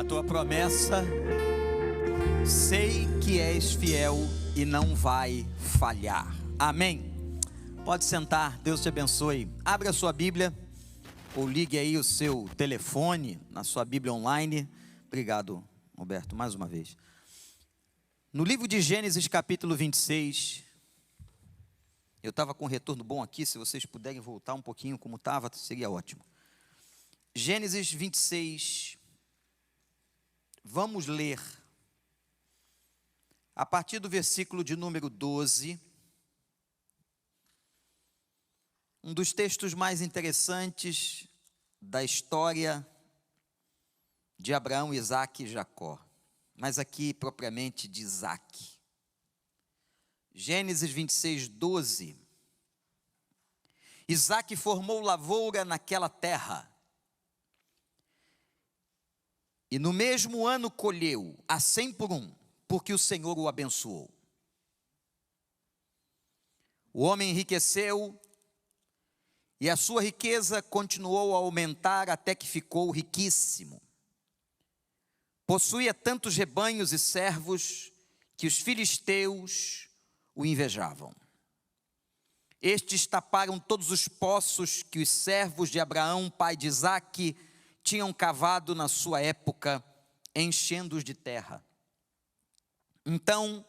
a tua promessa, sei que és fiel e não vai falhar. Amém. Pode sentar, Deus te abençoe. Abra a sua Bíblia ou ligue aí o seu telefone na sua Bíblia online. Obrigado, Roberto, mais uma vez. No livro de Gênesis, capítulo 26, eu estava com um retorno bom aqui, se vocês puderem voltar um pouquinho como estava, seria ótimo. Gênesis 26, vamos ler a partir do versículo de número 12, um dos textos mais interessantes da história de Abraão, Isaque e Jacó, mas aqui propriamente de Isaque. Gênesis 26, 12. Isaque formou lavoura naquela terra, e no mesmo ano colheu a 100 por 1, porque o Senhor o abençoou. O homem enriqueceu, e a sua riqueza continuou a aumentar até que ficou riquíssimo. Possuía tantos rebanhos e servos que os filisteus o invejavam. Estes taparam todos os poços que os servos de Abraão, pai de Isaque, tinham cavado na sua época, enchendo-os de terra. Então,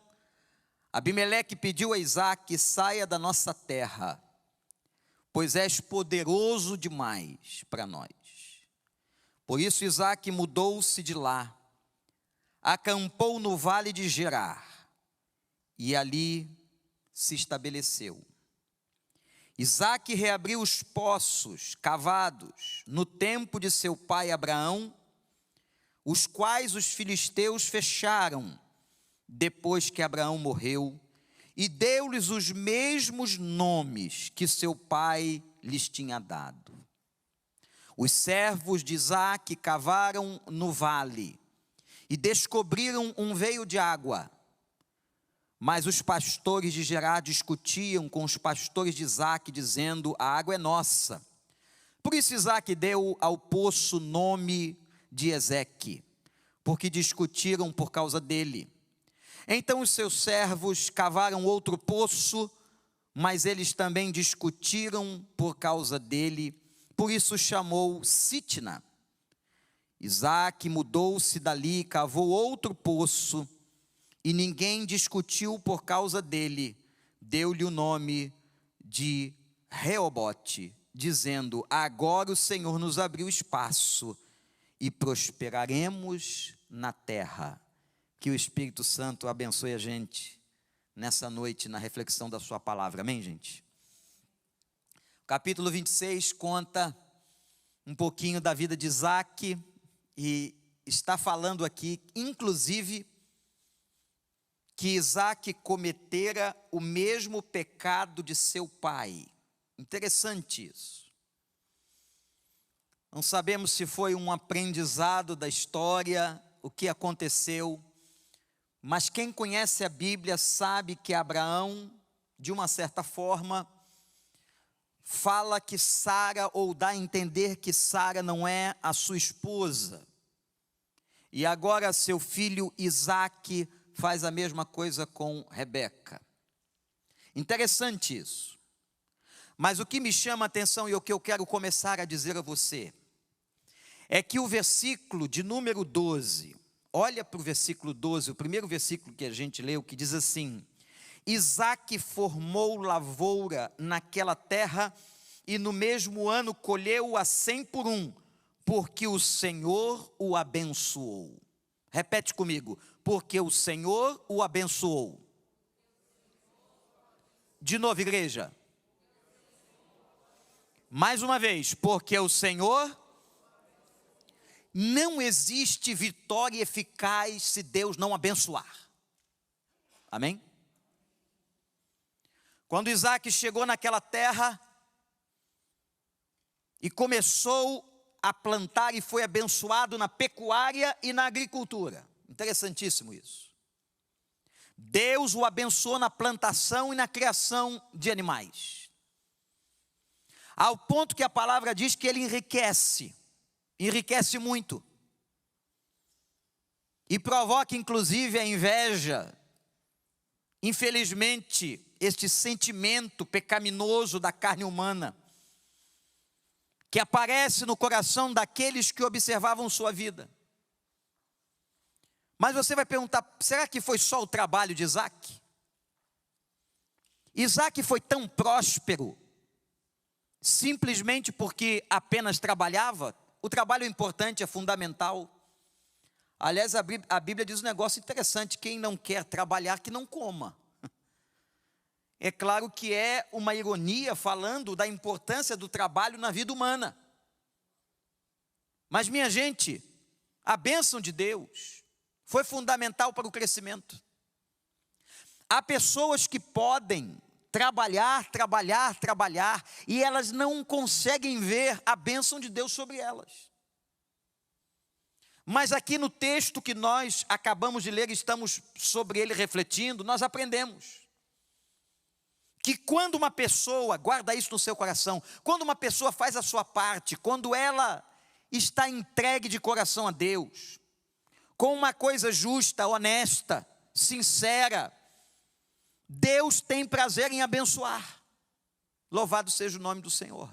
Abimeleque pediu a Isaque: saia da nossa terra, pois és poderoso demais para nós. Por isso Isaque mudou-se de lá, acampou no vale de Gerar, e ali se estabeleceu. Isaque reabriu os poços cavados no tempo de seu pai Abraão, os quais os filisteus fecharam depois que Abraão morreu, e deu-lhes os mesmos nomes que seu pai lhes tinha dado. Os servos de Isaque cavaram no vale e descobriram um veio de água. Mas os pastores de Gerar discutiam com os pastores de Isaque, dizendo: a água é nossa. Por isso Isaque deu ao poço nome de Ezeque, porque discutiram por causa dele. Então os seus servos cavaram outro poço, mas eles também discutiram por causa dele, por isso chamou Sitna. Isaque mudou-se dali, cavou outro poço, e ninguém discutiu por causa dele. Deu-lhe o nome de Reobote, dizendo: agora o Senhor nos abriu espaço e prosperaremos na terra. Que o Espírito Santo abençoe a gente nessa noite, na reflexão da sua palavra. Amém, gente? O capítulo 26 conta um pouquinho da vida de Isaque e está falando aqui, inclusive, que Isaque cometera o mesmo pecado de seu pai. Interessante isso. Não sabemos se foi um aprendizado da história, o que aconteceu, mas quem conhece a Bíblia sabe que Abraão, de uma certa forma, fala que Sara, ou dá a entender que Sara não é a sua esposa. E agora seu filho Isaque faz a mesma coisa com Rebeca. Interessante isso. Mas o que me chama a atenção e o que eu quero começar a dizer a você, é que o versículo de número 12, olha para o versículo 12, o primeiro versículo que a gente leu, que diz assim: Isaque formou lavoura naquela terra, e no mesmo ano colheu a 100 por 1, porque o Senhor o abençoou. Repete comigo: porque o Senhor o abençoou. De novo, igreja. Mais uma vez: porque o Senhor. Não existe vitória eficaz se Deus não abençoar. Amém? Quando Isaque chegou naquela terra e começou a plantar e foi abençoado na pecuária e na agricultura. Interessantíssimo isso. Deus o abençoou na plantação e na criação de animais. Ao ponto que a palavra diz que ele enriquece muito. e provoca inclusive a inveja. Infelizmente, este sentimento pecaminoso da carne humana, que aparece no coração daqueles que observavam sua vida. Mas você vai perguntar, será que foi só o trabalho de Isaac? Isaac foi tão próspero, simplesmente porque apenas trabalhava? O trabalho é importante, é fundamental. Aliás, a Bíblia diz um negócio interessante: quem não quer trabalhar, que não coma. É claro que é uma ironia falando da importância do trabalho na vida humana. Mas, minha gente, a bênção de Deus foi fundamental para o crescimento. Há pessoas que podem trabalhar, e elas não conseguem ver a bênção de Deus sobre elas. Mas aqui no texto que nós acabamos de ler, estamos sobre ele refletindo, nós aprendemos que quando uma pessoa, guarda isso no seu coração, quando uma pessoa faz a sua parte, quando ela está entregue de coração a Deus, com uma coisa justa, honesta, sincera, Deus tem prazer em abençoar. Louvado seja o nome do Senhor.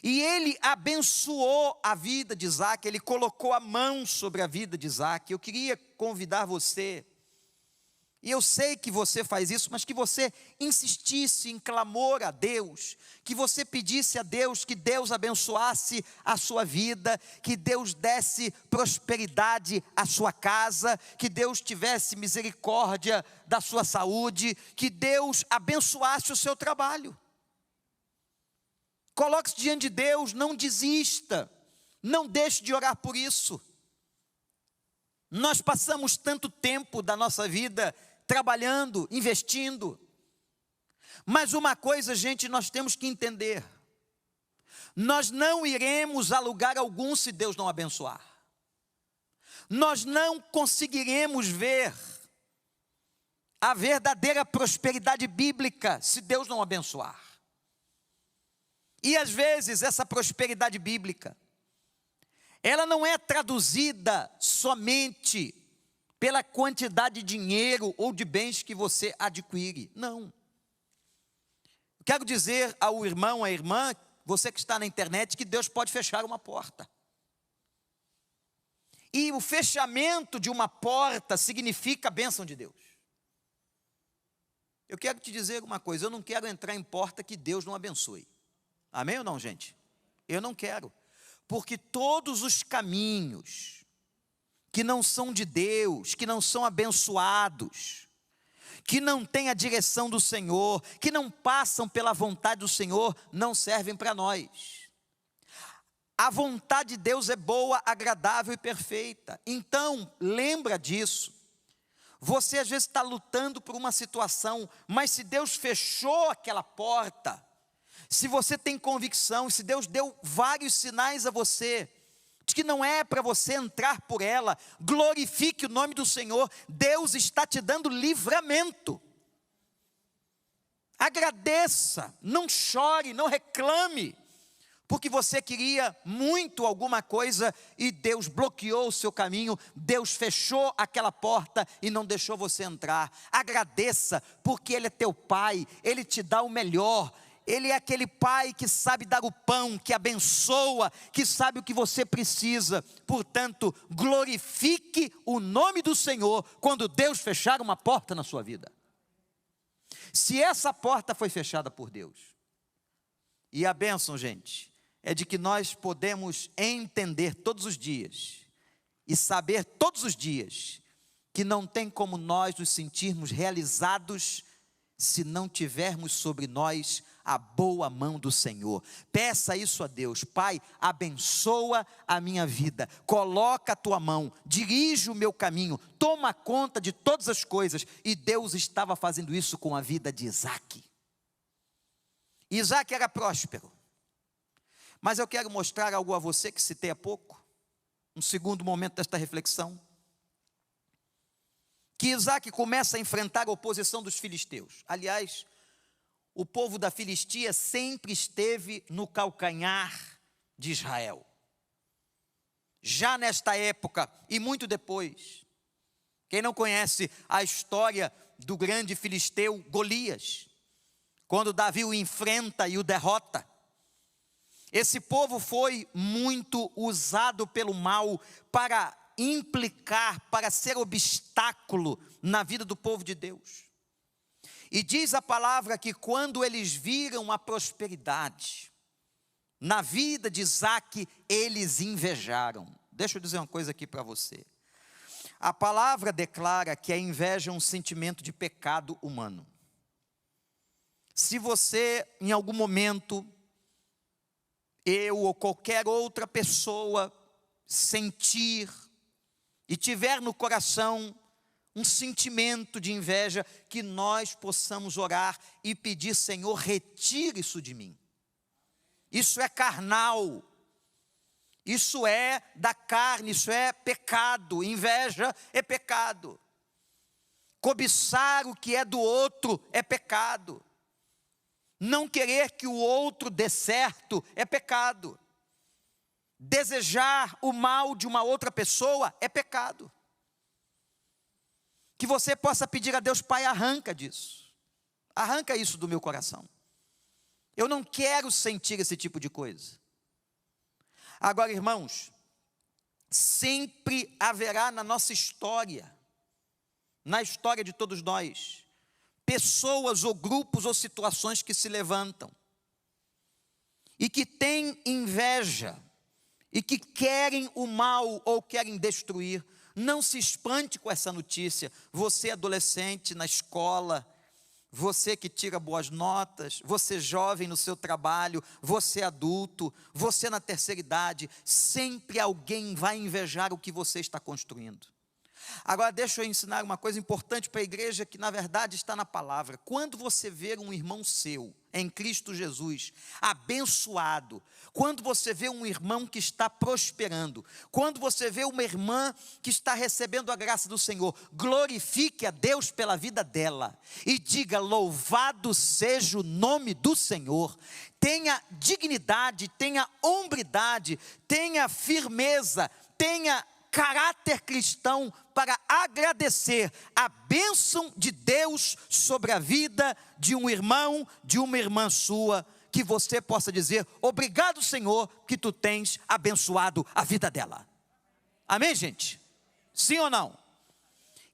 E ele abençoou a vida de Isaac, ele colocou a mão sobre a vida de Isaac. Eu queria convidar você, e eu sei que você faz isso, mas que você insistisse em clamor a Deus, que você pedisse a Deus que Deus abençoasse a sua vida, que Deus desse prosperidade à sua casa, que Deus tivesse misericórdia da sua saúde, que Deus abençoasse o seu trabalho. Coloque-se diante de Deus, não desista, não deixe de orar por isso. Nós passamos tanto tempo da nossa vida trabalhando, investindo, mas uma coisa, gente, nós temos que entender: nós não iremos a lugar algum se Deus não abençoar. Nós não conseguiremos ver a verdadeira prosperidade bíblica se Deus não abençoar. E às vezes essa prosperidade bíblica, ela não é traduzida somente pela quantidade de dinheiro ou de bens que você adquire. Não. Quero dizer ao irmão, à irmã, você que está na internet, que Deus pode fechar uma porta. E o fechamento de uma porta significa a bênção de Deus. Eu quero te dizer uma coisa: eu não quero entrar em porta que Deus não abençoe. Amém ou não, gente? Eu não quero. Porque todos os caminhos que não são de Deus, que não são abençoados, que não têm a direção do Senhor, que não passam pela vontade do Senhor, não servem para nós. A vontade de Deus é boa, agradável e perfeita. Então, lembra disso. Você às vezes está lutando por uma situação, mas se Deus fechou aquela porta, se você tem convicção, se Deus deu vários sinais a você, de que não é para você entrar por ela, glorifique o nome do Senhor. Deus está te dando livramento. Agradeça, não chore, não reclame, porque você queria muito alguma coisa e Deus bloqueou o seu caminho, Deus fechou aquela porta e não deixou você entrar. Agradeça, porque Ele é teu Pai, Ele te dá o melhor. Ele é aquele pai que sabe dar o pão, que abençoa, que sabe o que você precisa. Portanto, glorifique o nome do Senhor quando Deus fechar uma porta na sua vida. Se essa porta foi fechada por Deus, e a bênção, gente, é de que nós podemos entender todos os dias, e saber todos os dias, que não tem como nós nos sentirmos realizados, se não tivermos sobre nós a boa mão do Senhor. Peça isso a Deus: Pai, abençoa a minha vida, coloca a tua mão, dirige o meu caminho, toma conta de todas as coisas. E Deus estava fazendo isso com a vida de Isaac. Isaac era próspero, mas eu quero mostrar algo a você que citei há pouco, um segundo momento desta reflexão, que Isaac começa a enfrentar a oposição dos filisteus. Aliás, o povo da Filistia sempre esteve no calcanhar de Israel. já nesta época e muito depois. Quem não conhece a história do grande filisteu Golias, quando Davi o enfrenta e o derrota, esse povo foi muito usado pelo mal para implicar, para ser obstáculo na vida do povo de Deus. E diz a palavra que quando eles viram a prosperidade na vida de Isaque, eles invejaram. Deixa eu dizer uma coisa aqui para você. A palavra declara que a inveja é um sentimento de pecado humano. Se você, em algum momento, eu ou qualquer outra pessoa sentir e tiver no coração um sentimento de inveja, que nós possamos orar e pedir: Senhor, retire isso de mim. Isso é carnal, isso é da carne, isso é pecado. Inveja é pecado. Cobiçar o que é do outro é pecado. Não querer que o outro dê certo é pecado. Desejar o mal de uma outra pessoa é pecado. Que você possa pedir a Deus: Pai, arranca disso. Arranca isso do meu coração. Eu não quero sentir esse tipo de coisa. Agora, irmãos, sempre haverá na nossa história, na história de todos nós, pessoas ou grupos ou situações que se levantam e que têm inveja e que querem o mal ou querem destruir. Não se espante com essa notícia. Você adolescente na escola, você que tira boas notas, você jovem no seu trabalho, você adulto, você na terceira idade, sempre alguém vai invejar o que você está construindo. Agora deixa eu ensinar uma coisa importante para a igreja, que na verdade está na palavra. Quando você ver um irmão seu em Cristo Jesus abençoado, quando você vê um irmão que está prosperando, quando você vê uma irmã que está recebendo a graça do Senhor, glorifique a Deus pela vida dela e diga: louvado seja o nome do Senhor. Tenha dignidade, tenha hombridade, tenha firmeza, tenha caráter cristão para agradecer a bênção de Deus sobre a vida de um irmão, de uma irmã sua, que você possa dizer: obrigado, Senhor, que tu tens abençoado a vida dela. Amém, gente? Sim ou não?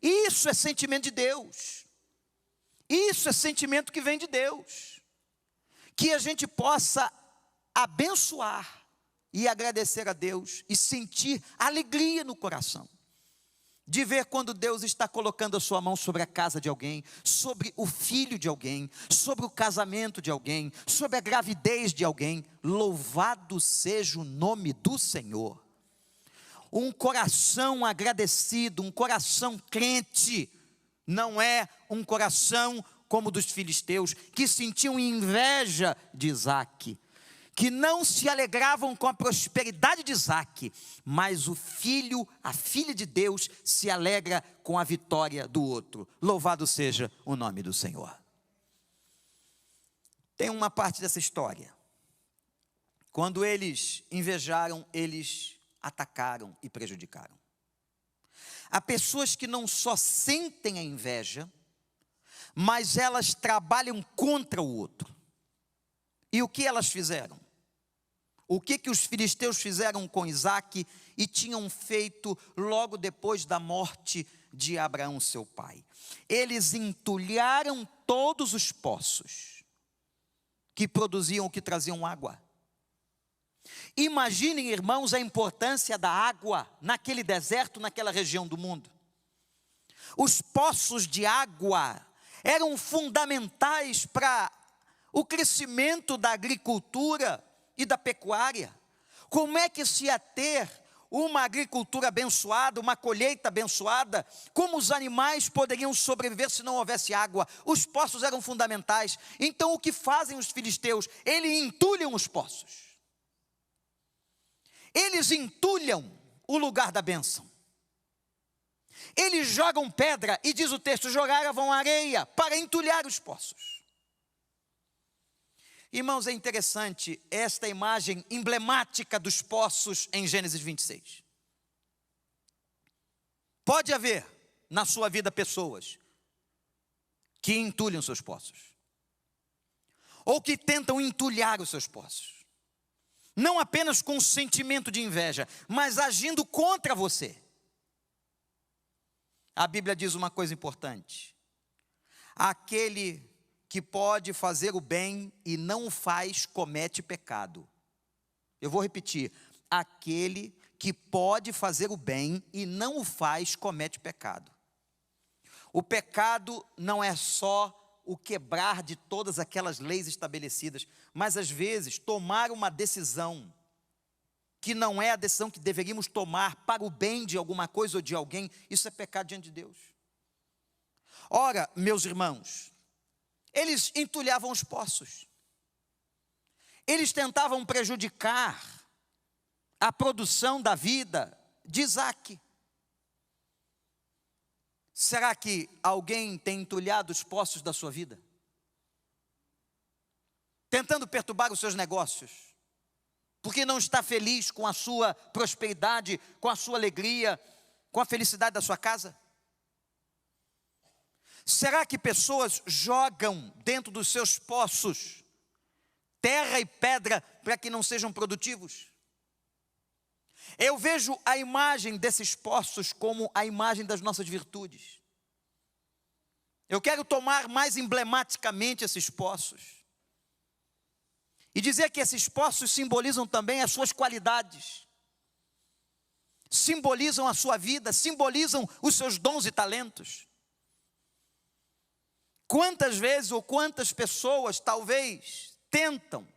Isso é sentimento de Deus. Isso é sentimento que vem de Deus. Que a gente possa abençoar e agradecer a Deus e sentir alegria no coração de ver quando Deus está colocando a sua mão sobre a casa de alguém, sobre o filho de alguém, sobre o casamento de alguém, sobre a gravidez de alguém. Louvado seja o nome do Senhor. Um coração agradecido, um coração crente, não é um coração como o dos filisteus, que sentiam inveja de Isaque, que não se alegravam com a prosperidade de Isaque, mas o filho, a filha de Deus, se alegra com a vitória do outro. Louvado seja o nome do Senhor. Tem uma parte dessa história. Quando eles invejaram, eles atacaram e prejudicaram. Há pessoas que não só sentem a inveja, mas elas trabalham contra o outro. E o que elas fizeram? O que os filisteus fizeram com Isaque e tinham feito logo depois da morte de Abraão, seu pai? Eles entulharam todos os poços que produziam, que traziam água. Imaginem, irmãos, a importância da água naquele deserto, naquela região do mundo. Os poços de água eram fundamentais para o crescimento da agricultura e da pecuária. Como é que se ia ter uma agricultura abençoada, uma colheita abençoada? Como os animais poderiam sobreviver se não houvesse água? Os poços eram fundamentais. Então o que fazem os filisteus? Eles entulham os poços. Eles entulham o lugar da bênção. Eles jogam pedra, e diz o texto, jogavam areia para entulhar os poços. Irmãos, é interessante esta imagem emblemática dos poços em Gênesis 26. Pode haver na sua vida pessoas que entulham seus poços, ou que tentam entulhar os seus poços, não apenas com sentimento de inveja, mas agindo contra você. A Bíblia diz uma coisa importante: aquele que pode fazer o bem e não o faz, comete pecado. Eu vou repetir: aquele que pode fazer o bem e não o faz, comete pecado. O pecado não é só o quebrar de todas aquelas leis estabelecidas, mas às vezes tomar uma decisão que não é a decisão que deveríamos tomar para o bem de alguma coisa ou de alguém, isso é pecado diante de Deus. Ora, meus irmãos, eles entulhavam os poços, eles tentavam prejudicar a produção da vida de Isaque. Será que alguém tem entulhado os poços da sua vida? Tentando perturbar os seus negócios, porque não está feliz com a sua prosperidade, com a sua alegria, com a felicidade da sua casa? Será que pessoas jogam dentro dos seus poços terra e pedra para que não sejam produtivos? Eu vejo a imagem desses poços como a imagem das nossas virtudes. Eu quero tomar mais emblematicamente esses poços e dizer que esses poços simbolizam também as suas qualidades, simbolizam a sua vida, simbolizam os seus dons e talentos. Quantas vezes ou quantas pessoas talvez tentam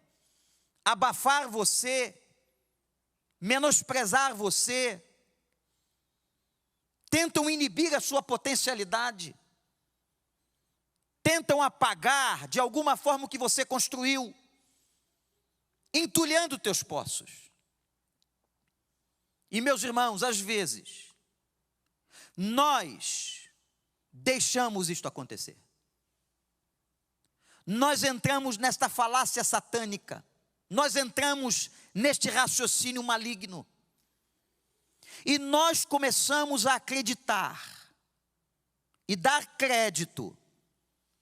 abafar você, menosprezar você, tentam inibir a sua potencialidade, tentam apagar de alguma forma o que você construiu, entulhando teus poços. E meus irmãos, às vezes, nós deixamos isto acontecer. Nós entramos nesta falácia satânica, nós entramos neste raciocínio maligno, e nós começamos a acreditar e dar crédito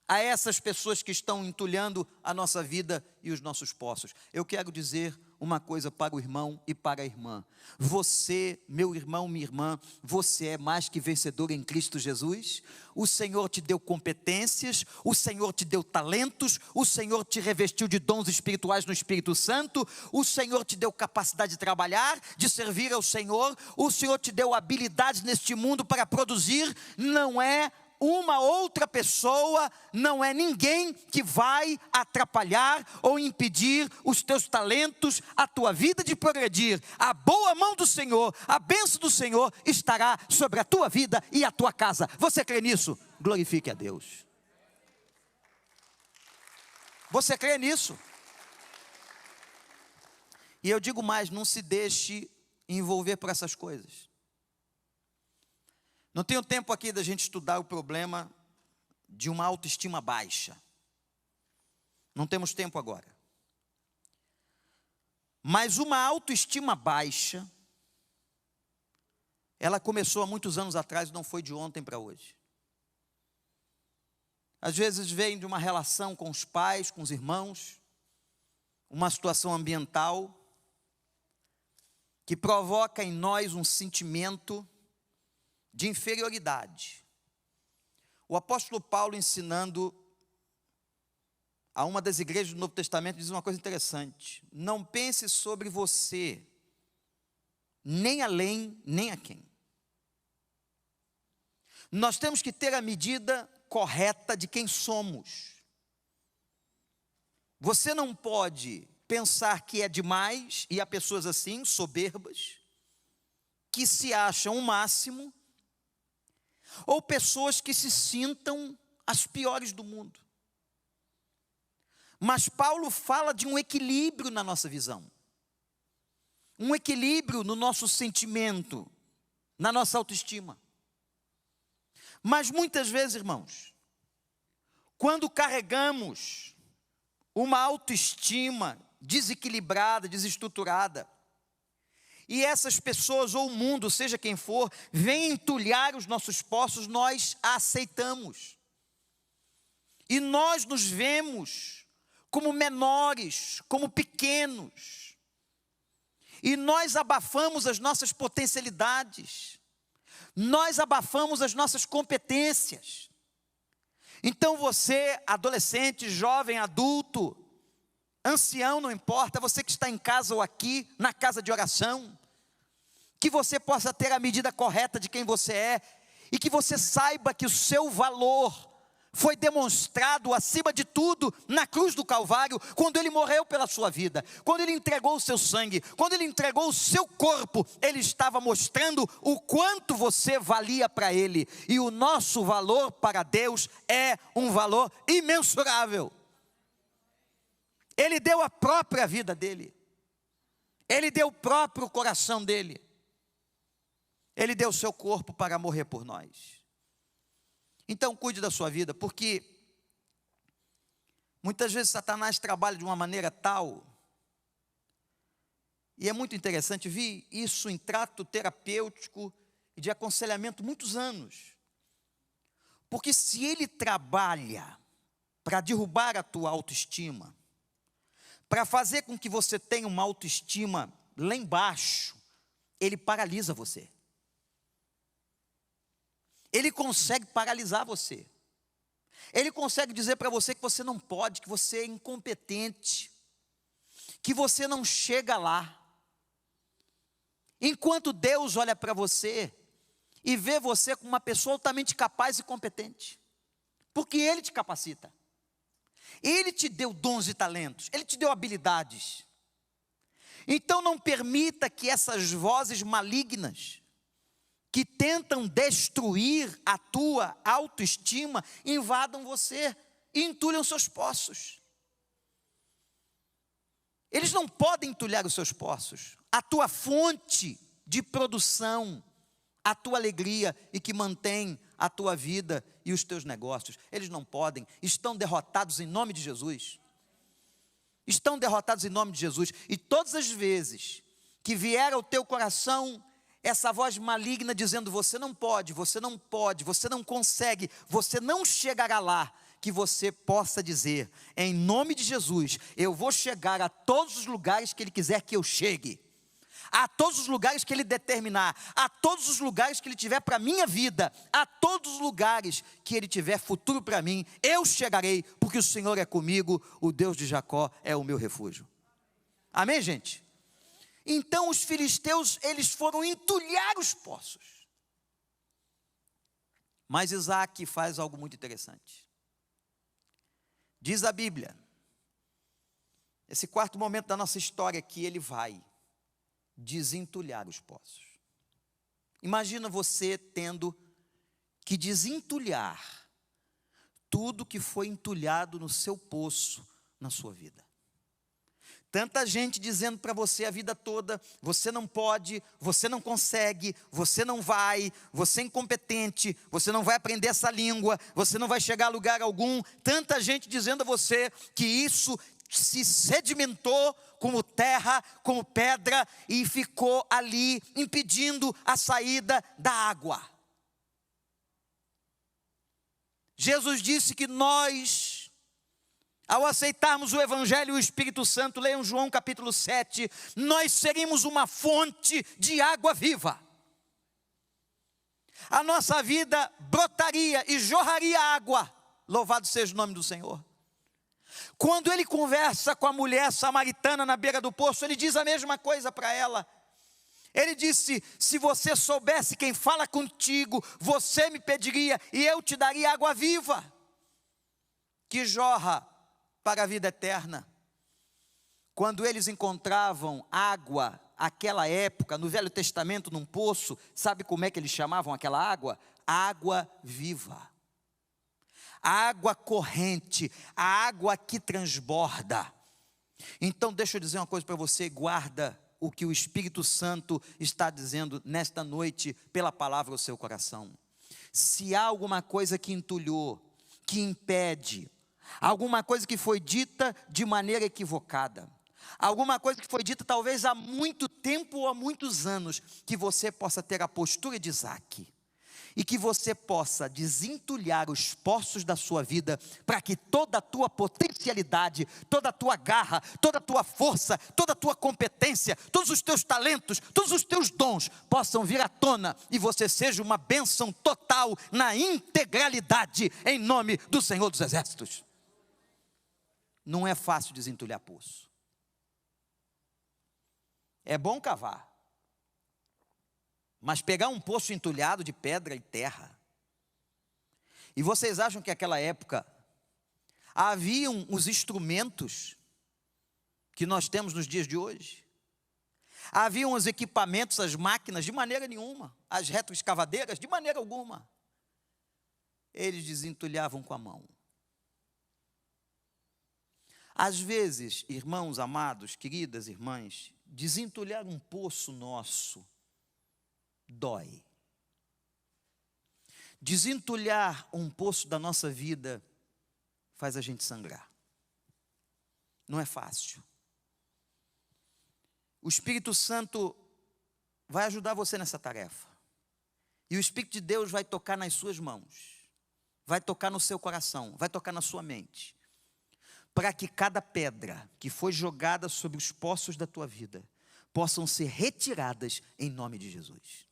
a essas pessoas que estão entulhando a nossa vida e os nossos poços. Eu quero dizer uma coisa para o irmão e para a irmã: você, meu irmão, minha irmã, você é mais que vencedor em Cristo Jesus. O Senhor te deu competências, o Senhor te deu talentos, o Senhor te revestiu de dons espirituais no Espírito Santo, o Senhor te deu capacidade de trabalhar, de servir ao Senhor, o Senhor te deu habilidades neste mundo para produzir. Não é uma outra pessoa, não é ninguém que vai atrapalhar ou impedir os teus talentos, a tua vida de progredir. A boa mão do Senhor, a bênção do Senhor estará sobre a tua vida e a tua casa. Você crê nisso? Glorifique a Deus. Você crê nisso? E eu digo mais: não se deixe envolver por essas coisas. Não tenho tempo aqui da gente estudar o problema de uma autoestima baixa. Não temos tempo agora. Mas uma autoestima baixa, ela começou há muitos anos atrás, não foi de ontem para hoje. Às vezes vem de uma relação com os pais, com os irmãos, uma situação ambiental que provoca em nós um sentimento de inferioridade. O apóstolo Paulo, ensinando a uma das igrejas do Novo Testamento, diz uma coisa interessante: não pense sobre você, nem além, nem a quem. Nós temos que ter a medida correta de quem somos. Você não pode pensar que é demais, e há pessoas assim, soberbas, que se acham o máximo, ou pessoas que se sintam as piores do mundo. Mas Paulo fala de um equilíbrio na nossa visão, um equilíbrio no nosso sentimento, na nossa autoestima. Mas muitas vezes, irmãos, quando carregamos uma autoestima desequilibrada, desestruturada, e essas pessoas ou o mundo, seja quem for, vem entulhar os nossos poços, nós a aceitamos. E nós nos vemos como menores, como pequenos. E nós abafamos as nossas potencialidades. Nós abafamos as nossas competências. Então você, adolescente, jovem, adulto, ancião, não importa, você que está em casa ou aqui, na casa de oração, que você possa ter a medida correta de quem você é, e que você saiba que o seu valor foi demonstrado acima de tudo na cruz do Calvário, quando Ele morreu pela sua vida, quando Ele entregou o seu sangue, quando Ele entregou o seu corpo, Ele estava mostrando o quanto você valia para Ele, e o nosso valor para Deus é um valor imensurável. Ele deu a própria vida dele, Ele deu o próprio coração dele, Ele deu o seu corpo para morrer por nós. Então cuide da sua vida, porque muitas vezes Satanás trabalha de uma maneira tal, e é muito interessante, vi isso em trato terapêutico e de aconselhamento muitos anos, porque se ele trabalha para derrubar a tua autoestima, para fazer com que você tenha uma autoestima lá embaixo, ele paralisa você. Ele consegue paralisar você. Ele consegue dizer para você que você não pode, que você é incompetente, que você não chega lá. Enquanto Deus olha para você e vê você como uma pessoa altamente capaz e competente, porque Ele te capacita. Ele te deu dons e talentos, Ele te deu habilidades. Então não permita que essas vozes malignas, que tentam destruir a tua autoestima, invadam você e entulham seus poços. Eles não podem entulhar os seus poços, a tua fonte de produção, a tua alegria e que mantém a tua vida e os teus negócios. Eles não podem, estão derrotados em nome de Jesus. Estão derrotados em nome de Jesus. E todas as vezes que vier ao teu coração essa voz maligna dizendo: você não pode, você não pode, você não consegue, você não chegará lá, que você possa dizer: em nome de Jesus, eu vou chegar a todos os lugares que Ele quiser que eu chegue, a todos os lugares que Ele determinar, a todos os lugares que Ele tiver para a minha vida, a todos os lugares que Ele tiver futuro para mim, eu chegarei, porque o Senhor é comigo, o Deus de Jacó é o meu refúgio. Amém, gente? Então os filisteus, eles foram entulhar os poços. Mas Isaac faz algo muito interessante. Diz a Bíblia, esse quarto momento da nossa história, que ele vai desentulhar os poços. Imagina você tendo que desentulhar tudo que foi entulhado no seu poço, na sua vida. Tanta gente dizendo para você a vida toda: você não pode, você não consegue, você não vai, você é incompetente, você não vai aprender essa língua, você não vai chegar a lugar algum. Tanta gente dizendo a você que isso se sedimentou como terra, como pedra, e ficou ali impedindo a saída da água. Jesus disse que nós, ao aceitarmos o Evangelho e o Espírito Santo, leiam João capítulo 7, nós seríamos uma fonte de água viva. A nossa vida brotaria e jorraria água, louvado seja o nome do Senhor. Quando ele conversa com a mulher samaritana na beira do poço, ele diz a mesma coisa para ela. Ele disse: se você soubesse quem fala contigo, você me pediria e eu te daria água viva, que jorra para a vida eterna. Quando eles encontravam água, aquela época, no Velho Testamento, num poço, sabe como é que eles chamavam aquela água? Água viva. A água corrente, a água que transborda. Então deixa eu dizer uma coisa para você, guarda o que o Espírito Santo está dizendo nesta noite, pela palavra ao seu coração. Se há alguma coisa que entulhou, que impede, alguma coisa que foi dita de maneira equivocada, Alguma coisa que foi dita talvez há muito tempo ou há muitos anos, que você possa ter a postura de Isaque. E que você possa desentulhar os poços da sua vida, para que toda a tua potencialidade, toda a tua garra, toda a tua força, toda a tua competência, todos os teus talentos, todos os teus dons, possam vir à tona, e você seja uma bênção total, na integralidade, em nome do Senhor dos Exércitos. Não é fácil desentulhar poço. É bom cavar. Mas pegar um poço entulhado de pedra e terra. E vocês acham que naquela época haviam os instrumentos que nós temos nos dias de hoje? Haviam os equipamentos, as máquinas? De maneira nenhuma. As retroescavadeiras? De maneira alguma. Eles desentulhavam com a mão. Às vezes, irmãos amados, queridas irmãs, desentulhar um poço nosso dói. Desentulhar um poço da nossa vida faz a gente sangrar. Não é fácil. O Espírito Santo vai ajudar você nessa tarefa. E o Espírito de Deus vai tocar nas suas mãos, vai tocar no seu coração, vai tocar na sua mente, para que cada pedra que foi jogada sobre os poços da tua vida possam ser retiradas em nome de Jesus.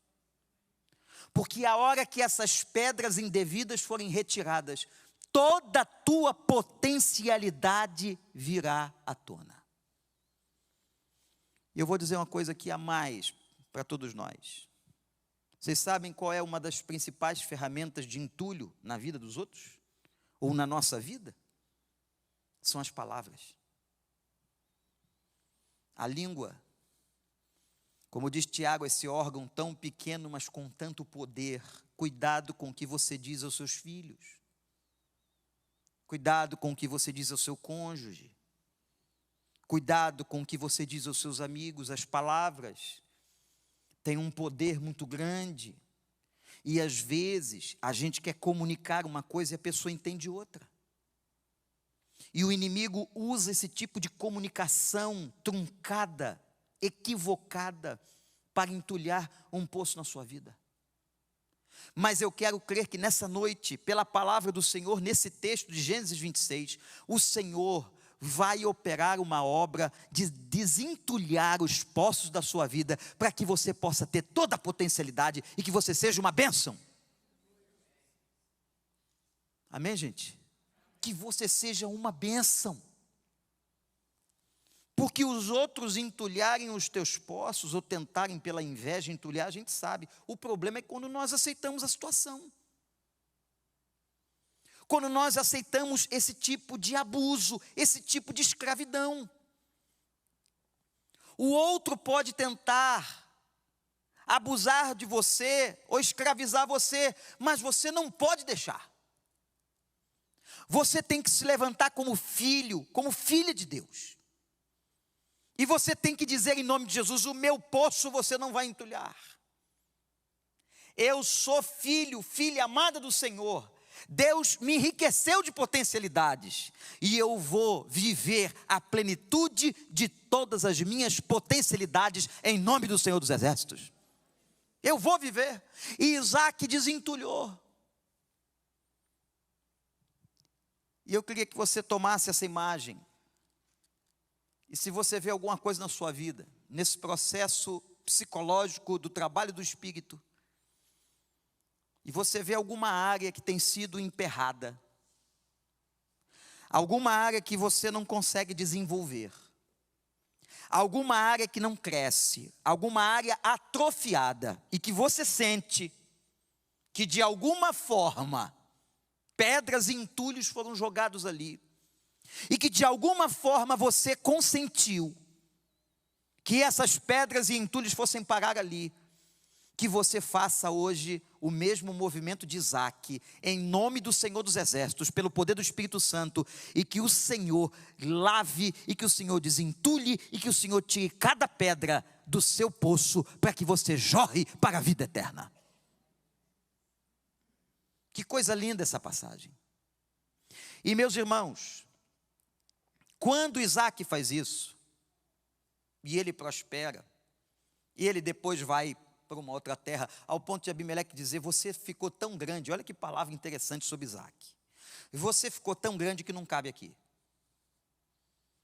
Porque a hora que essas pedras indevidas forem retiradas, toda a tua potencialidade virá à tona. E eu vou dizer uma coisa aqui a mais para todos nós. Vocês sabem qual é uma das principais ferramentas de entulho na vida dos outros? Ou na nossa vida? São as palavras. A língua. Como diz Tiago, esse órgão tão pequeno, mas com tanto poder. Cuidado com o que você diz aos seus filhos. Cuidado com o que você diz ao seu cônjuge. Cuidado com o que você diz aos seus amigos. As palavras têm um poder muito grande. E às vezes a gente quer comunicar uma coisa e a pessoa entende outra. E o inimigo usa esse tipo de comunicação truncada, equivocada, para entulhar um poço na sua vida. Mas eu quero crer que nessa noite, pela palavra do Senhor, nesse texto de Gênesis 26, o Senhor vai operar uma obra de desentulhar os poços da sua vida, para que você possa ter toda a potencialidade e que você seja uma bênção. Amém, gente? Que você seja uma bênção. Porque os outros entulharem os teus poços, ou tentarem pela inveja entulhar, a gente sabe. O problema é quando nós aceitamos a situação. Quando nós aceitamos esse tipo de abuso, esse tipo de escravidão. O outro pode tentar abusar de você, ou escravizar você, mas você não pode deixar. Você tem que se levantar como filho, como filha de Deus. E você tem que dizer em nome de Jesus: o meu poço você não vai entulhar. Eu sou filho, filha amada do Senhor. Deus me enriqueceu de potencialidades. E eu vou viver a plenitude de todas as minhas potencialidades em nome do Senhor dos Exércitos. Eu vou viver. E Isaque desentulhou. E eu queria que você tomasse essa imagem. E se você vê alguma coisa na sua vida, nesse processo psicológico do trabalho do Espírito, e você vê alguma área que tem sido emperrada, alguma área que você não consegue desenvolver, alguma área que não cresce, alguma área atrofiada, e que você sente que de alguma forma pedras e entulhos foram jogados ali, e que de alguma forma você consentiu que essas pedras e entulhos fossem parar ali, que você faça hoje o mesmo movimento de Isaque, em nome do Senhor dos Exércitos, pelo poder do Espírito Santo, e que o Senhor lave, e que o Senhor desentulhe, e que o Senhor tire cada pedra do seu poço, para que você jorre para a vida eterna. Que coisa linda essa passagem. E meus irmãos, quando Isaque faz isso, e ele prospera, e ele depois vai para uma outra terra, ao ponto de Abimeleque dizer: você ficou tão grande, olha que palavra interessante sobre Isaac, você ficou tão grande que não cabe aqui,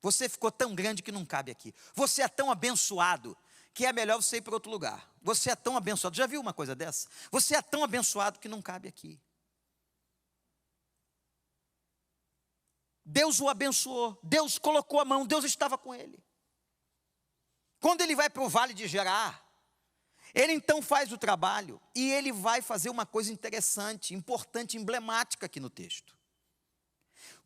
você ficou tão grande que não cabe aqui, você é tão abençoado, que é melhor você ir para outro lugar, você é tão abençoado, já viu uma coisa dessa? Você é tão abençoado que não cabe aqui. Deus o abençoou, Deus colocou a mão, Deus estava com ele. Quando ele vai para o vale de Gerar, ele então faz o trabalho, e ele vai fazer uma coisa interessante, importante, emblemática aqui no texto.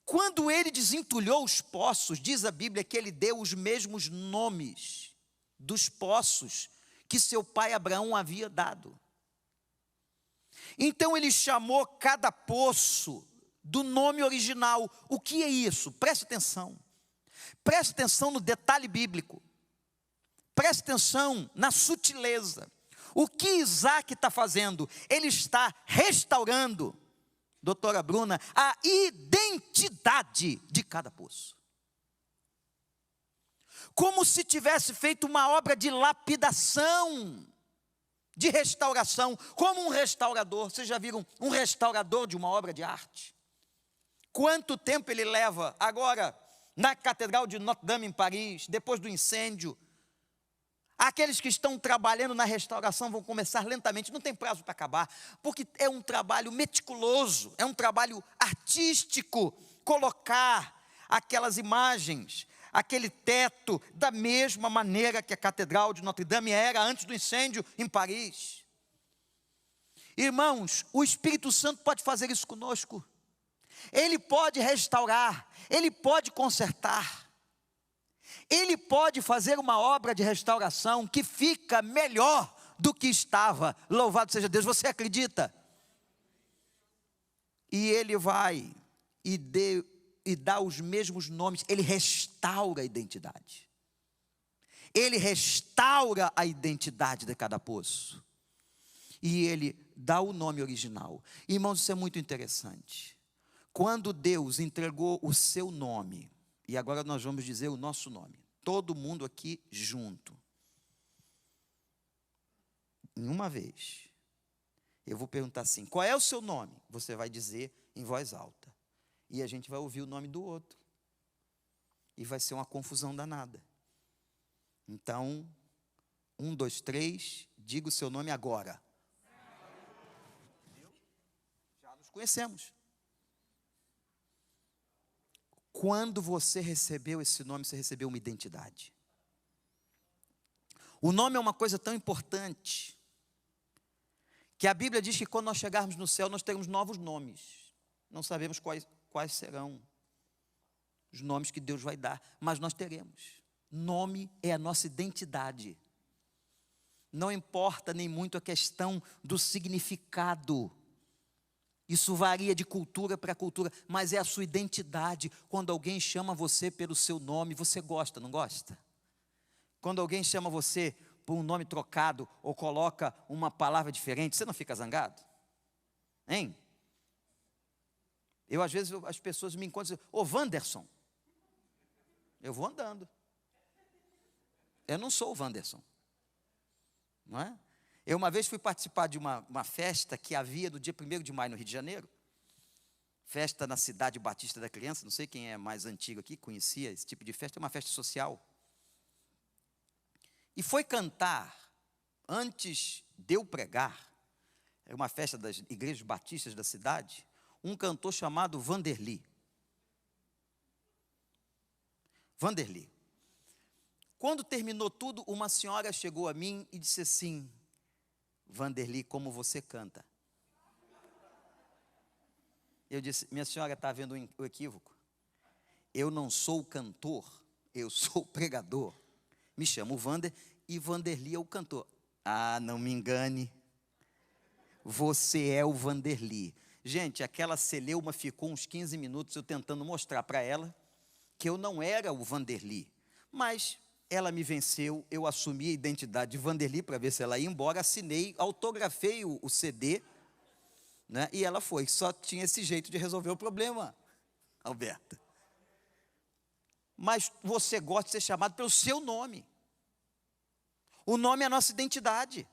Quando ele desentulhou os poços, diz a Bíblia que ele deu os mesmos nomes dos poços que seu pai Abraão havia dado. Então ele chamou cada poço do nome original. O que é isso? Preste atenção no detalhe bíblico, preste atenção na sutileza. O que Isaac está fazendo? Ele está restaurando, doutora Bruna, a identidade de cada poço. Como se tivesse feito uma obra de lapidação, de restauração, como um restaurador. Vocês já viram um restaurador de uma obra de arte? Quanto tempo ele leva? Agora, na Catedral de Notre-Dame em Paris, depois do incêndio, aqueles que estão trabalhando na restauração vão começar lentamente, não tem prazo para acabar, porque é um trabalho meticuloso, é um trabalho artístico, colocar aquelas imagens, aquele teto, da mesma maneira que a Catedral de Notre-Dame era antes do incêndio em Paris. Irmãos, o Espírito Santo pode fazer isso conosco. Ele pode restaurar, ele pode consertar, ele pode fazer uma obra de restauração que fica melhor do que estava. Louvado seja Deus. Você acredita? E ele vai e dá os mesmos nomes. Ele restaura a identidade. Ele restaura a identidade de cada poço. E ele dá o nome original. Irmãos, isso é muito interessante. Quando Deus entregou o seu nome, e agora nós vamos dizer o nosso nome, todo mundo aqui junto, em uma vez, eu vou perguntar assim: qual é o seu nome? Você vai dizer em voz alta, e a gente vai ouvir o nome do outro, e vai ser uma confusão danada. Então, 1, 2, 3, diga o seu nome agora. Já nos conhecemos. Quando você recebeu esse nome, você recebeu uma identidade. O nome é uma coisa tão importante, que a Bíblia diz que quando nós chegarmos no céu, nós teremos novos nomes. Não sabemos quais serão os nomes que Deus vai dar, mas nós teremos. Nome é a nossa identidade. Não importa nem muito a questão do significado. Isso varia de cultura para cultura, mas é a sua identidade. Quando alguém chama você pelo seu nome, você gosta, não gosta? Quando alguém chama você por um nome trocado, ou coloca uma palavra diferente, você não fica zangado? Hein? Às vezes, as pessoas me encontram e dizem: ô Wanderson. Eu vou andando. Eu não sou o Wanderson. Não é? Eu uma vez fui participar de uma festa que havia no dia 1º de maio no Rio de Janeiro. Festa na Cidade Batista da Criança. Não sei quem é mais antigo aqui, conhecia esse tipo de festa. É uma festa social. E foi cantar, antes de eu pregar, era uma festa das igrejas batistas da cidade, um cantor chamado Vanderly. Vanderly. Quando terminou tudo, uma senhora chegou a mim e disse assim: Vanderly, como você canta. Eu disse: minha senhora está vendo o equívoco. Eu não sou cantor, eu sou pregador. Me chamo Vander e Vanderly é o cantor. Ah, não me engane. Você é o Vanderly. Gente, aquela celeuma ficou uns 15 minutos eu tentando mostrar para ela que eu não era o Vanderly. Mas ela me venceu, eu assumi a identidade de Vanderly para ver se ela ia embora, assinei, autografei o CD, né, e ela foi. Só tinha esse jeito de resolver o problema, Alberta. Mas você gosta de ser chamado pelo seu nome. O nome é a nossa identidade.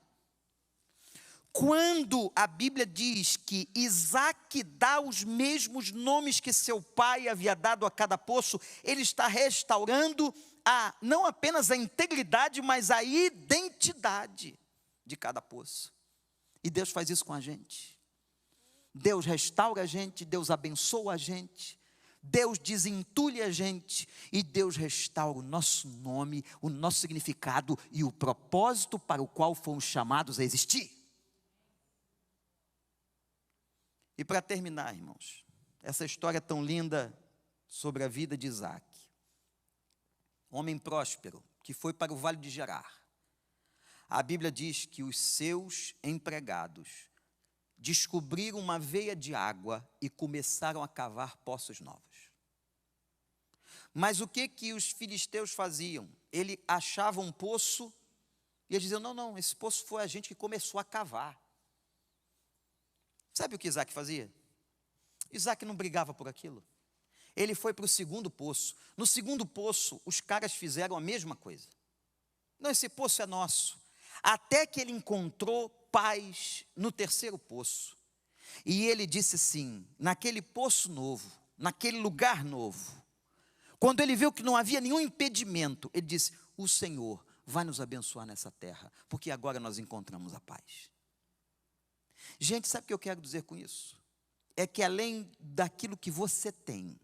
Quando a Bíblia diz que Isaac dá os mesmos nomes que seu pai havia dado a cada poço, ele está restaurando não apenas a integridade, mas a identidade de cada poço. E Deus faz isso com a gente. Deus restaura a gente, Deus abençoa a gente, Deus desentulha a gente, e Deus restaura o nosso nome, o nosso significado e o propósito para o qual fomos chamados a existir. E para terminar, irmãos, essa história tão linda sobre a vida de Isaac, homem próspero, que foi para o vale de Gerar. A Bíblia diz que os seus empregados descobriram uma veia de água e começaram a cavar poços novos. Mas o que os filisteus faziam? Ele achava um poço e eles diziam, não, esse poço foi a gente que começou a cavar. Sabe o que Isaac fazia? Isaac não brigava por aquilo. Ele foi para o segundo poço. No segundo poço, os caras fizeram a mesma coisa. Não, esse poço é nosso. Até que ele encontrou paz no terceiro poço. E ele disse assim, naquele poço novo, naquele lugar novo, quando ele viu que não havia nenhum impedimento, ele disse, o Senhor vai nos abençoar nessa terra, porque agora nós encontramos a paz. Gente, sabe o que eu quero dizer com isso? É que além daquilo que você tem,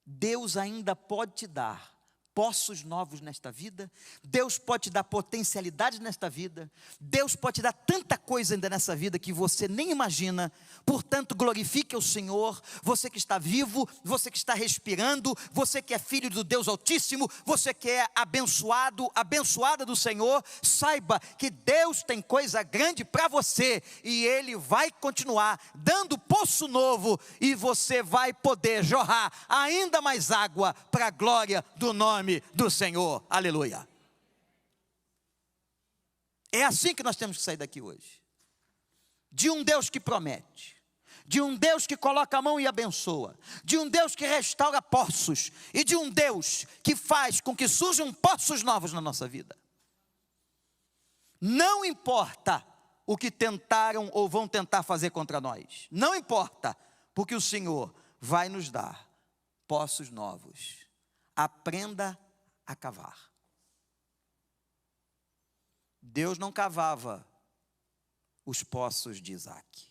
Deus ainda pode te dar poços novos nesta vida, Deus pode te dar potencialidade nesta vida, Deus pode te dar tanta coisa ainda nessa vida que você nem imagina. Portanto, glorifique o Senhor, você que está vivo, você que está respirando, você que é filho do Deus Altíssimo, você que é abençoado, abençoada do Senhor, saiba que Deus tem coisa grande para você, e Ele vai continuar dando poço novo, e você vai poder jorrar ainda mais água para a glória do nome do Senhor, aleluia. É assim que nós temos que sair daqui hoje, de um Deus que promete, de um Deus que coloca a mão e abençoa, de um Deus que restaura poços, e de um Deus que faz com que surjam poços novos na nossa vida. Não importa o que tentaram ou vão tentar fazer contra nós, não importa, porque o Senhor vai nos dar poços novos. Aprenda a cavar. Deus não cavava os poços de Isaac.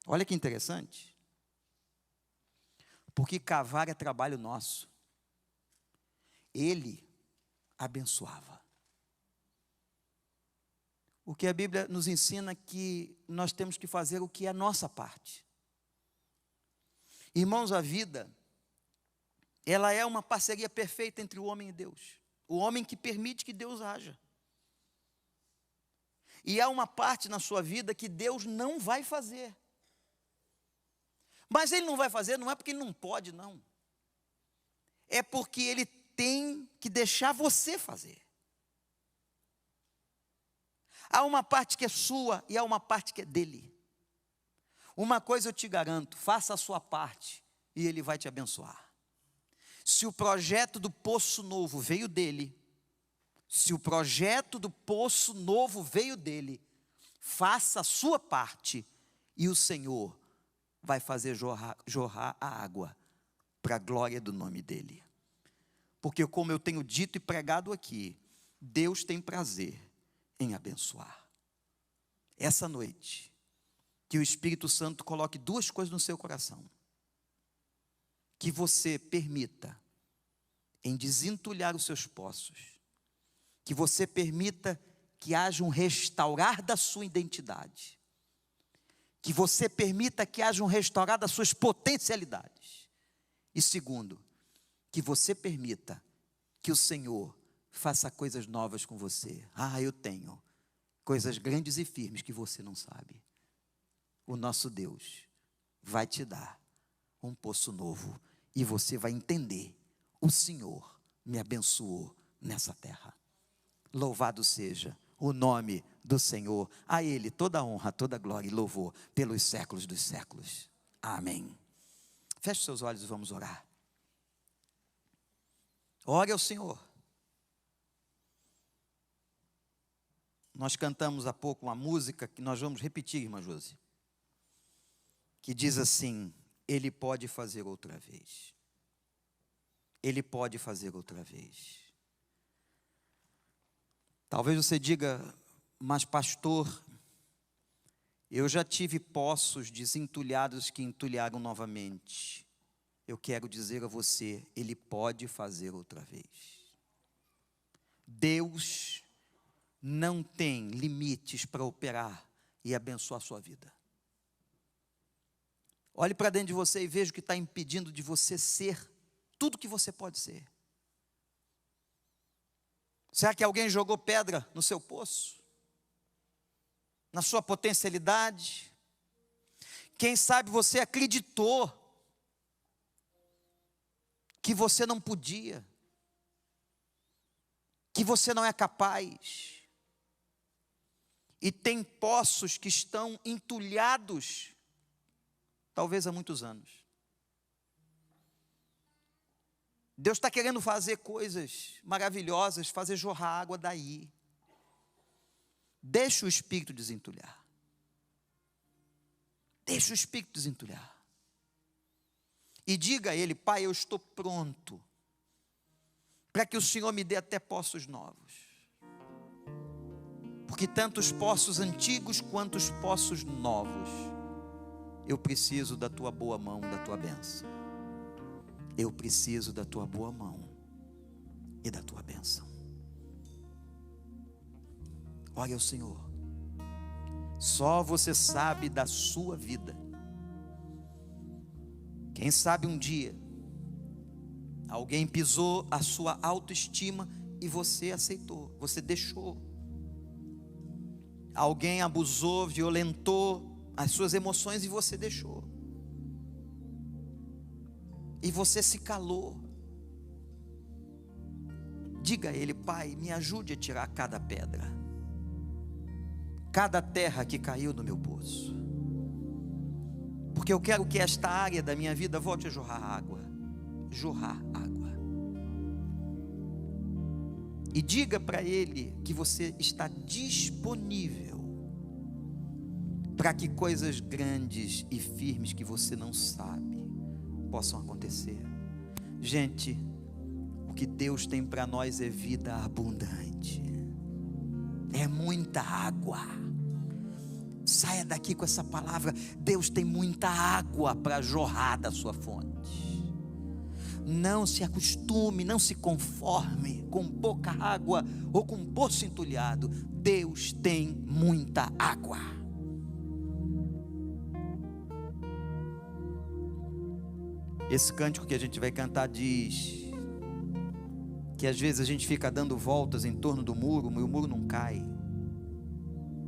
Olha que interessante. Porque cavar é trabalho nosso. Ele abençoava. O que a Bíblia nos ensina é que nós temos que fazer o que é a nossa parte. Irmãos, a vida, ela é uma parceria perfeita entre o homem e Deus. O homem que permite que Deus haja. E há uma parte na sua vida que Deus não vai fazer. Mas Ele não vai fazer, não é porque Ele não pode, não. É porque Ele tem que deixar você fazer. Há uma parte que é sua e há uma parte que é dele. Uma coisa eu te garanto, faça a sua parte e Ele vai te abençoar. Se o projeto do poço novo veio dele, faça a sua parte e o Senhor vai fazer jorrar a água para a glória do nome dele. Porque como eu tenho dito e pregado aqui, Deus tem prazer em abençoar. Essa noite, que o Espírito Santo coloque duas coisas no seu coração. Que você permita em desentulhar os seus poços, que você permita que haja um restaurar da sua identidade, que você permita que haja um restaurar das suas potencialidades, e segundo, que você permita que o Senhor faça coisas novas com você. Eu tenho coisas grandes e firmes que você não sabe. O nosso Deus vai te dar um poço novo, e você vai entender, o Senhor me abençoou nessa terra. Louvado seja o nome do Senhor, a Ele toda a honra, toda a glória e louvor pelos séculos dos séculos. Amém. Feche seus olhos e vamos orar. Ore ao Senhor. Nós cantamos há pouco uma música que nós vamos repetir, irmã Josi, que diz assim: Ele pode fazer outra vez. Ele pode fazer outra vez. Talvez você diga: mas pastor, eu já tive poços desentulhados que entulharam novamente. Eu quero dizer a você, Ele pode fazer outra vez. Deus não tem limites para operar e abençoar a sua vida. Olhe para dentro de você e veja o que está impedindo de você ser tudo que você pode ser. Será que alguém jogou pedra no seu poço? Na sua potencialidade? Quem sabe você acreditou que você não podia, que você não é capaz, e tem poços que estão entulhados, talvez há muitos anos. Deus está querendo fazer coisas maravilhosas, fazer jorrar água daí. Deixa o Espírito desentulhar. Deixa o Espírito desentulhar. E diga a Ele: Pai, eu estou pronto para que o Senhor me dê até poços novos. Porque tanto os poços antigos quanto os poços novos, eu preciso da tua boa mão, da tua bênção. Eu preciso da tua boa mão e da tua bênção. Olha o Senhor, só você sabe da sua vida. Quem sabe um dia alguém pisou a sua autoestima e você aceitou, você deixou. Alguém abusou, violentou as suas emoções e você deixou. E você se calou. Diga a Ele: Pai, me ajude a tirar cada pedra, cada terra que caiu no meu poço. Porque eu quero que esta área da minha vida volte a jorrar água. Jorrar água. E diga para Ele que você está disponível para que coisas grandes e firmes que você não sabe possam acontecer. Gente, o que Deus tem para nós é vida abundante. É muita água. Saia daqui com essa palavra: Deus tem muita água para jorrar da sua fonte. Não se acostume, não se conforme com pouca água ou com um poço entulhado. Deus tem muita água. Esse cântico que a gente vai cantar diz que às vezes a gente fica dando voltas em torno do muro, e o muro não cai.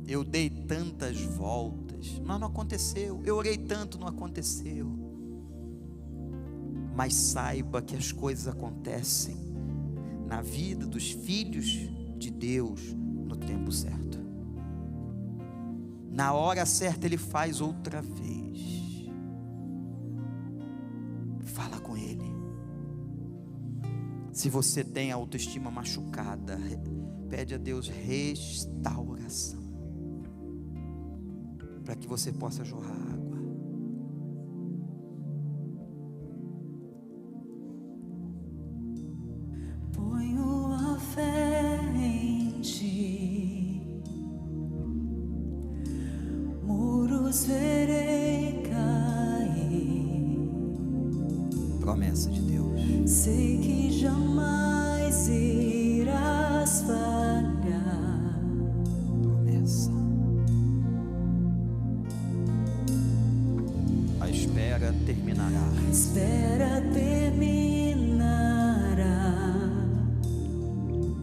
Eu dei tantas voltas, mas não aconteceu. Eu orei tanto, não aconteceu. Mas saiba que as coisas acontecem na vida dos filhos de Deus no tempo certo. Na hora certa Ele faz outra vez. Fala com Ele. Se você tem a autoestima machucada, pede a Deus restauração, para que você possa jorrar água. Ponho a fé em Ti, muros verei cair. Promessa de Deus. Sei que jamais irás falhar. Promessa. A espera terminará. A espera terminará.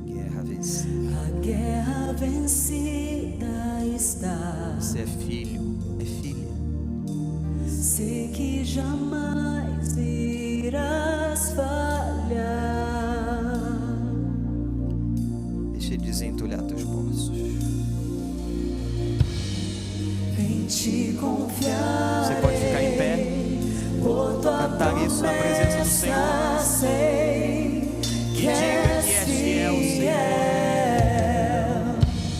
Guerra vencida. A guerra vencida está. Você é filho, é filha. Sei que jamais irás falhar. Deixa Ele desentulhar teus poços. Em Ti confiar. Você pode ficar em pé, cantar isso na presença do Senhor. Sei que diga que és fiel, Senhor. fiel.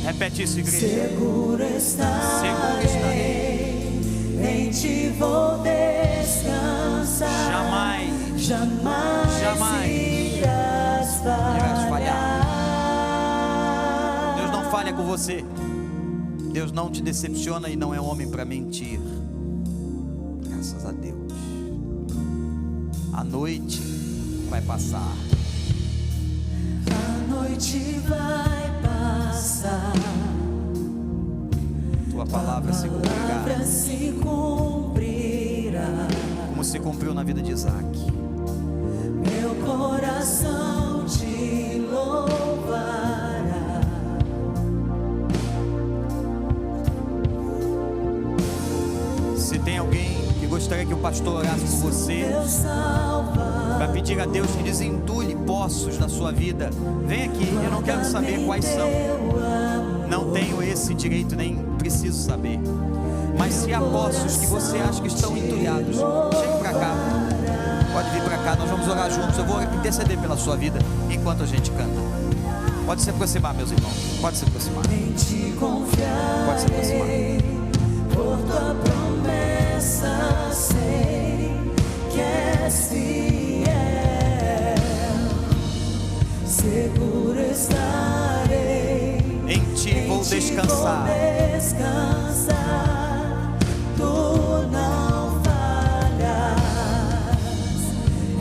É Repete isso, igreja. Seguro estarei, em ti vou descansar. Jamais irás falhar. Deus não falha com você. Deus não te decepciona e não é homem para mentir. Graças a Deus. A noite vai passar. A noite vai passar. Tua palavra se cumprirá. Como se cumpriu na vida de Isaac. Meu coração te louvará. Se tem alguém que gostaria que o pastor orasse por você, para pedir a Deus que desentulhe poços da sua vida, vem aqui. Eu não quero saber quais são. Não tenho esse direito, nem preciso saber. Mas se há poços que você acha que estão entulhados, chegue para cá. Pode vir para cá, nós vamos orar juntos. Eu vou interceder pela sua vida enquanto a gente canta. Pode se aproximar, meus irmãos. Pode se aproximar. Em ti confiarei, pode se aproximar. Por tua promessa sei que és fiel. Seguro estarei, em ti vou descansar. Tu não falhas.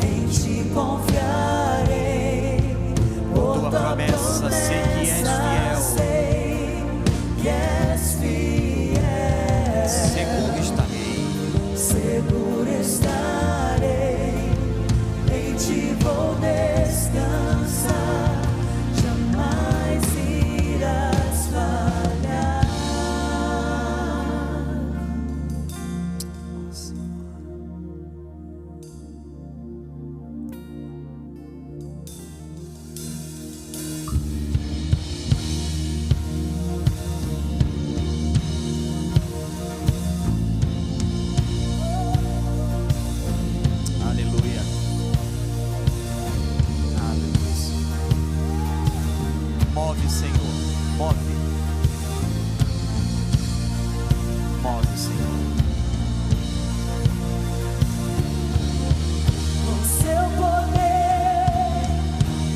Em ti confiarei. Por tua promessa sei que és fiel. Que és fiel. Seguro estarei, em ti vou descansar. Jamais irás falhar. Aleluia. Aleluia. Move, Senhor. Move. Move, Senhor. Com seu poder,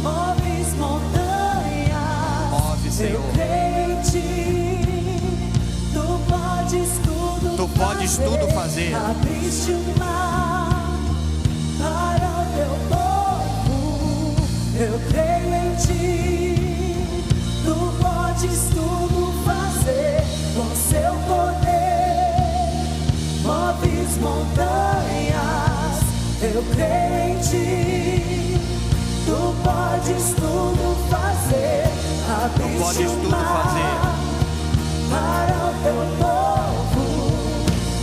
moves montanhas. Move, Senhor. Eu creio em ti. Tu podes tudo fazer. Abriste o mar para o teu povo. Eu creio em ti. Tu podes tudo fazer. Com seu poder, moves montanhas. Eu creio em ti. Tu podes tudo fazer. Abriste o mar para o teu povo.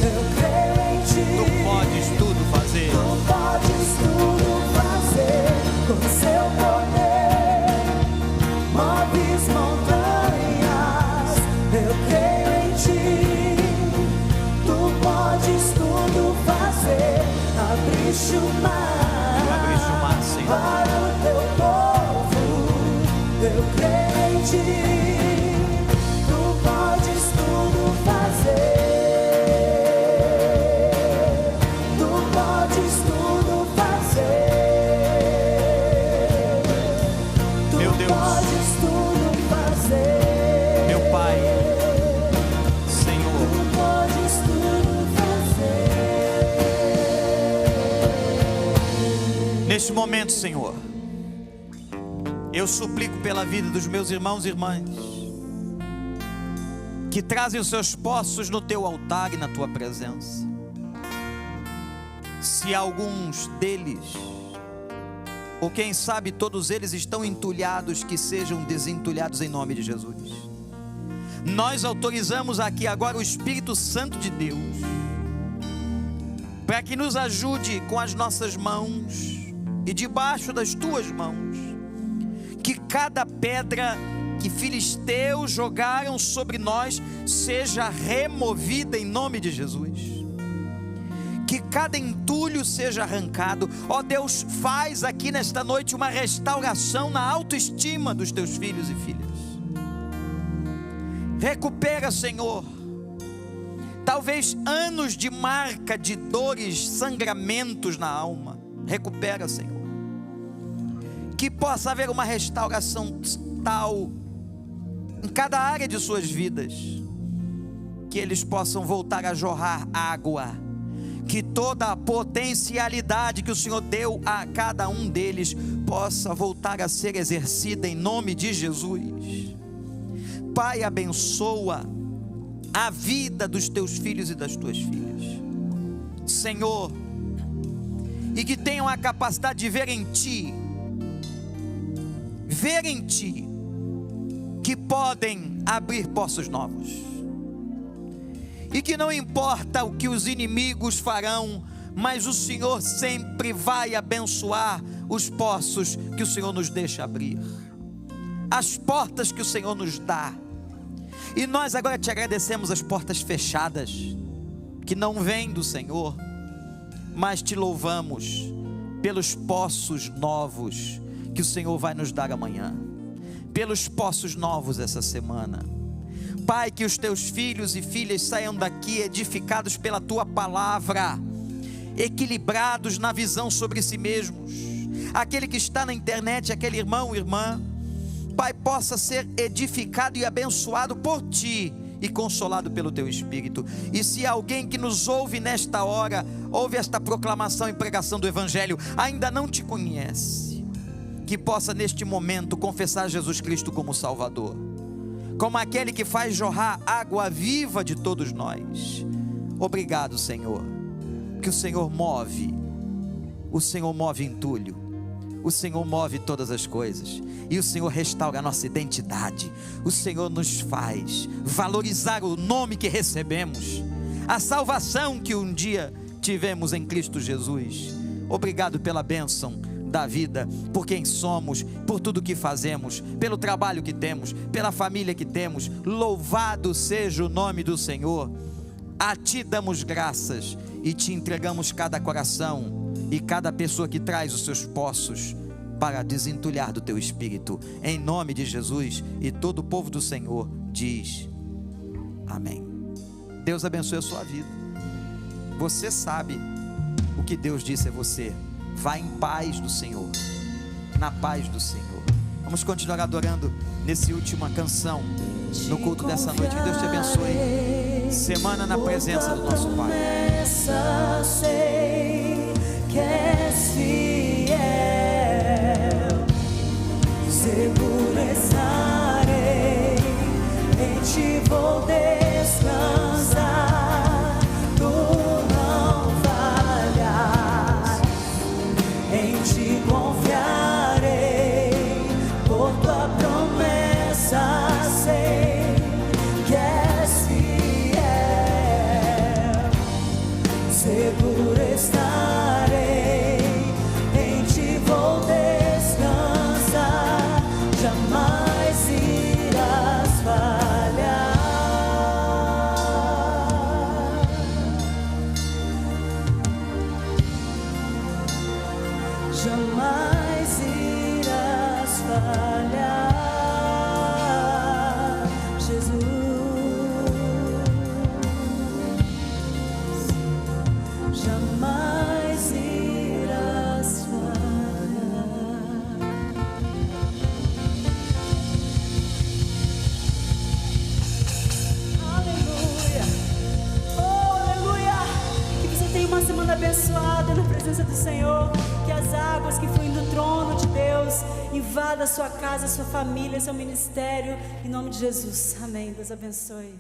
Eu creio em ti. Tu podes tudo fazer. Tu podes tudo fazer. Com seu poder, moves montanhas. Eu creio em ti. Tu podes tudo fazer. Abriste o mar, Senhor. para o teu povo. Eu creio em ti. Tu podes tudo fazer. Tu podes tudo fazer. Tu Meu Deus. podes tudo fazer. Meu Pai, Senhor, Tu podes tudo fazer. neste momento, Senhor, eu suplico pela vida dos meus irmãos e irmãs que trazem os seus poços no teu altar e na tua presença. Se alguns deles, ou quem sabe todos eles estão entulhados, que sejam desentulhados em nome de Jesus. Nós autorizamos aqui agora o Espírito Santo de Deus para que nos ajude com as nossas mãos e debaixo das tuas mãos, que cada pedra que filisteus jogaram sobre nós seja removida em nome de Jesus. Que cada entulho seja arrancado. Ó Deus, faz aqui nesta noite uma restauração na autoestima dos teus filhos e filhas. Recupera, Senhor. Talvez anos de marca, de dores, sangramentos na alma. Recupera, Senhor. Que possa haver uma restauração tal em cada área de suas vidas, que eles possam voltar a jorrar água, que toda a potencialidade que o Senhor deu a cada um deles possa voltar a ser exercida em nome de Jesus. Pai, abençoa a vida dos teus filhos e das tuas filhas, Senhor, e que tenham a capacidade de ver em Ti, que podem abrir poços novos, e que não importa o que os inimigos farão, mas o Senhor sempre vai abençoar os poços que o Senhor nos deixa abrir, as portas que o Senhor nos dá. E nós agora te agradecemos as portas fechadas, que não vêm do Senhor, mas te louvamos pelos poços novos que o Senhor vai nos dar amanhã, pelos poços novos essa semana. Pai, que os teus filhos e filhas saiam daqui edificados pela tua palavra, equilibrados na visão sobre si mesmos. Aquele que está na internet, aquele irmão, irmã, Pai, possa ser edificado e abençoado por Ti e consolado pelo Teu Espírito. E se alguém que nos ouve nesta hora, ouve esta proclamação e pregação do Evangelho, ainda não Te conhece, que possa neste momento confessar Jesus Cristo como Salvador, como aquele que faz jorrar água viva de todos nós. Obrigado, Senhor, que o Senhor move entulho, o Senhor move todas as coisas, e o Senhor restaura a nossa identidade. O Senhor nos faz valorizar o nome que recebemos, a salvação que um dia tivemos em Cristo Jesus. Obrigado pela bênção da vida, por quem somos, por tudo que fazemos, pelo trabalho que temos, pela família que temos. Louvado seja o nome do Senhor. A Ti damos graças e Te entregamos cada coração e cada pessoa que traz os seus poços para desentulhar do Teu Espírito, em nome de Jesus. E todo o povo do Senhor diz amém. Deus abençoe a sua vida. Você sabe o que Deus disse a você. Vá em paz do Senhor, na paz do Senhor. Vamos continuar adorando nessa última canção no culto dessa noite. Que Deus te abençoe. Semana na presença do nosso Pai. Sei que és fiel, seguro estarei, em Ti vou descansar. Tu não falhas, em Ti confiarei, por Tua promessa sei que és fiel, seguro estarei, em Ti vou descansar, jamais irás falhar, jamais irás falhar, Jesus. Jamais irás falhar. Aleluia. Oh, aleluia. Que você tenha uma semana abençoada na presença do Senhor. Que as águas que fluem do trono de Deus invadam a sua casa, a sua família, seu ministério. Em nome de Jesus. Amém. Deus abençoe.